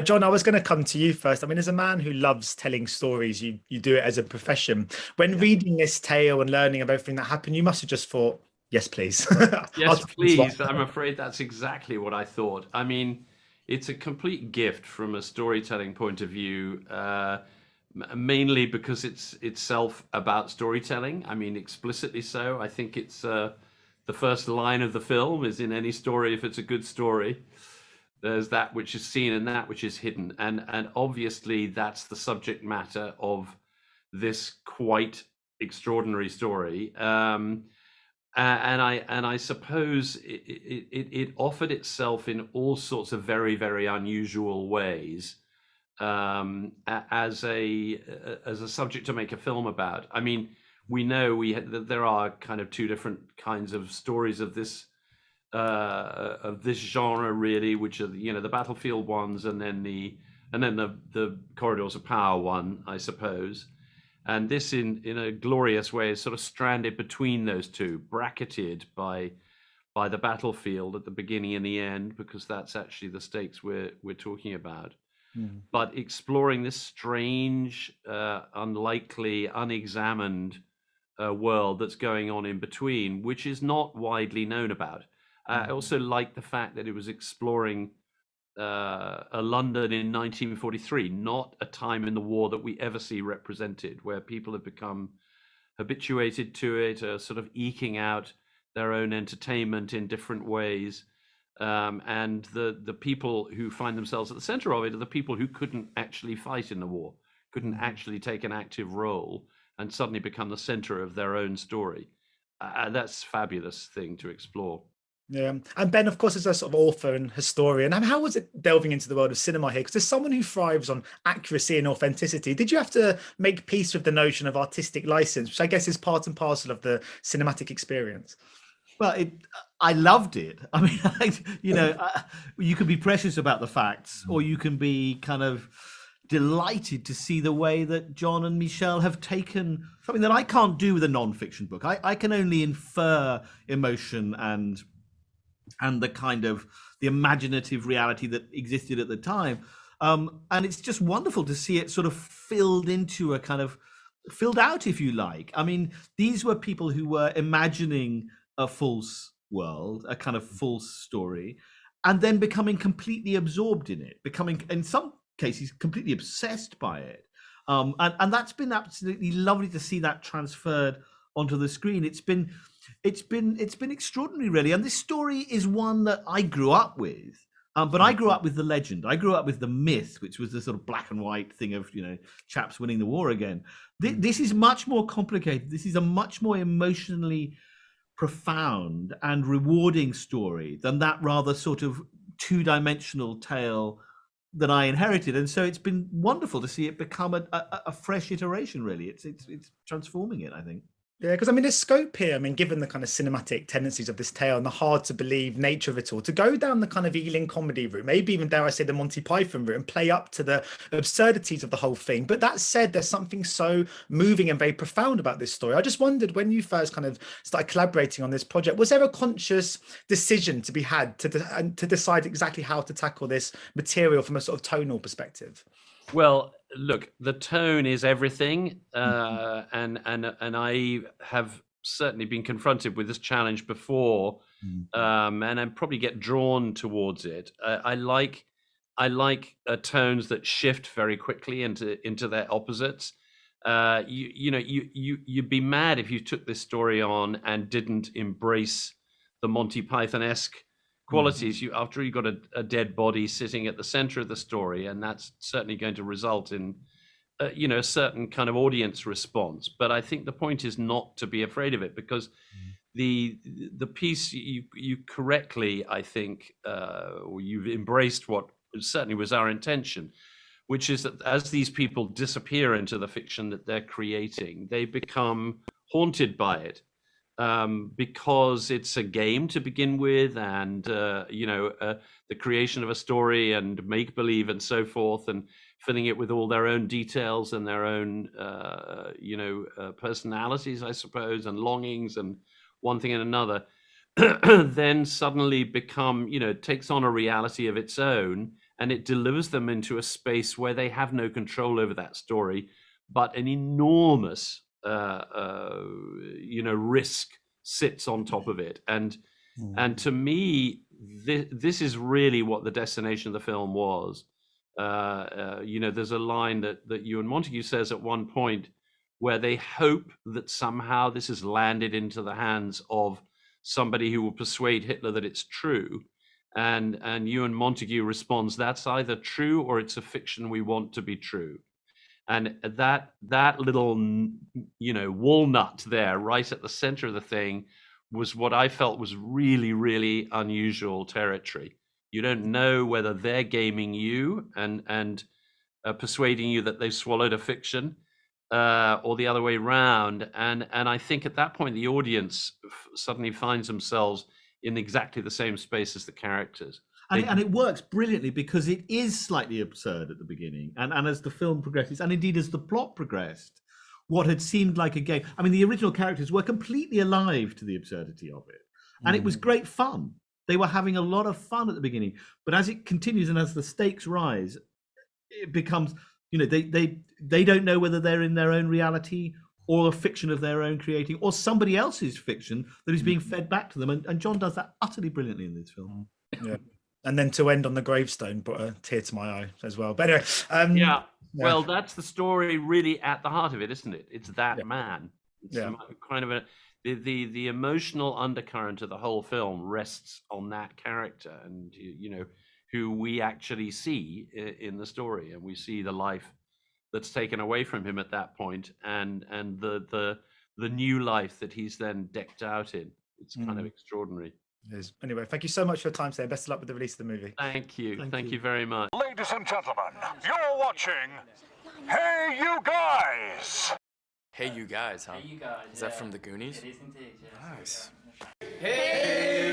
John, I was going to come to you first. I mean, as a man who loves telling stories, you do it as a profession. When Yeah. reading this tale and learning of everything that happened, you must have just thought, yes, please. I'll Yes, tell this one. please. I'm afraid that's exactly what I thought. I mean, it's a complete gift from a storytelling point of view, mainly because it's itself about storytelling. I mean, explicitly so. I think it's the first line of the film is in any story, if it's a good story, there's that which is seen and that which is hidden. And obviously, that's the subject matter of this quite extraordinary story. And I suppose it offered itself in all sorts of very, very unusual ways, as a subject to make a film about. I mean, we know that there are kind of two different kinds of stories of this genre, really, which are, the battlefield ones, and then the corridors of power one, I suppose. And this, in a glorious way, is sort of stranded between those two, bracketed by the battlefield at the beginning and the end, because that's actually the stakes we're talking about. Mm. But exploring this strange, unlikely, unexamined world that's going on in between, which is not widely known about. I Mm. also like the fact that it was exploring a London in 1943, not a time in the war that we ever see represented, where people have become habituated to it, sort of eking out their own entertainment in different ways. And the people who find themselves at the center of it are the people who couldn't actually fight in the war, couldn't Mm. actually take an active role, and suddenly become the center of their own story. That's a fabulous thing to explore. Yeah. And Ben, of course, is a sort of author and historian. And how was it delving into the world of cinema here? Because there's someone who thrives on accuracy and authenticity. Did you have to make peace with the notion of artistic license, which I guess is part and parcel of the cinematic experience? Well, I loved it. I mean, you can be precious about the facts, or you can be kind of delighted to see the way that John and Michelle have taken something that I can't do with a non-fiction book. I can only infer emotion and the kind of the imaginative reality that existed at the time. And it's just wonderful to see it sort of filled into a kind of filled out, if you like. I mean, these were people who were imagining a false world, a kind of false story, and then becoming completely absorbed in it, becoming, in some cases, completely obsessed by it. And that's been absolutely lovely to see that transferred onto the screen. It's been extraordinary, really. And this story is one that I grew up with. But I grew up with the legend. I grew up with the myth, which was the sort of black and white thing of, chaps winning the war again. This is much more complicated. This is a much more emotionally profound and rewarding story than that rather sort of two-dimensional tale that I inherited. And so it's been wonderful to see it become a fresh iteration, really. It's transforming it, I think. Yeah, because I mean, there's scope here. I mean, given the kind of cinematic tendencies of this tale and the hard to believe nature of it all, to go down the kind of Ealing comedy route, maybe even dare I say the Monty Python route, and play up to the absurdities of the whole thing. But that said, there's something so moving and very profound about this story. I just wondered, when you first kind of started collaborating on this project, was there a conscious decision to be had to decide exactly how to tackle this material from a sort of tonal perspective? Well, look, the tone is everything, and I have certainly been confronted with this challenge before, and I probably get drawn towards it. I like tones that shift very quickly into their opposites. You'd be mad if you took this story on and didn't embrace the Monty Python-esque qualities. After you got a dead body sitting at the center of the story, and that's certainly going to result in a certain kind of audience response. But I think the point is not to be afraid of it, because the piece, you correctly, I think, or you've embraced what certainly was our intention, which is that as these people disappear into the fiction that they're creating, they become haunted by it, because it's a game to begin with, and the creation of a story and make believe and so forth, and filling it with all their own details and their own personalities, I suppose, and longings and one thing and another, then suddenly takes on a reality of its own, and it delivers them into a space where they have no control over that story, but an enormous risk sits on top of it. And to me, this is really what the destination of the film was. There's a line that Ewan Montague says at one point where they hope that somehow this has landed into the hands of somebody who will persuade Hitler that it's true. And Ewan Montague responds, that's either true or it's a fiction we want to be true. And that little, walnut there right at the center of the thing was what I felt was really, really unusual territory. You don't know whether they're gaming you and persuading you that they've swallowed a fiction, or the other way around. And I think at that point, the audience suddenly finds themselves in exactly the same space as the characters. And it works brilliantly because it is slightly absurd at the beginning. And as the film progresses, and indeed as the plot progressed, what had seemed like a game. I mean, the original characters were completely alive to the absurdity of it. And it was great fun. They were having a lot of fun at the beginning. But as it continues and as the stakes rise, it becomes, they don't know whether they're in their own reality or a fiction of their own creating, or somebody else's fiction that is being fed back to them. And John does that utterly brilliantly in this film. Yeah. And then to end on the gravestone brought a tear to my eye as well. But anyway, yeah. Well, that's the story really at the heart of it, isn't it? It's that man. It's kind of the emotional undercurrent of the whole film rests on that character, and who we actually see in the story, and we see the life that's taken away from him at that point, and the new life that he's then decked out in. It's kind of extraordinary. Anyway, thank you so much for your time today. Best of luck with the release of the movie. Thank you. Thank you very much. Ladies and gentlemen, you're watching Hey You Guys! Hey You Guys, huh? Hey You Guys. Is that from the Goonies? It is indeed, yes. Nice. Hey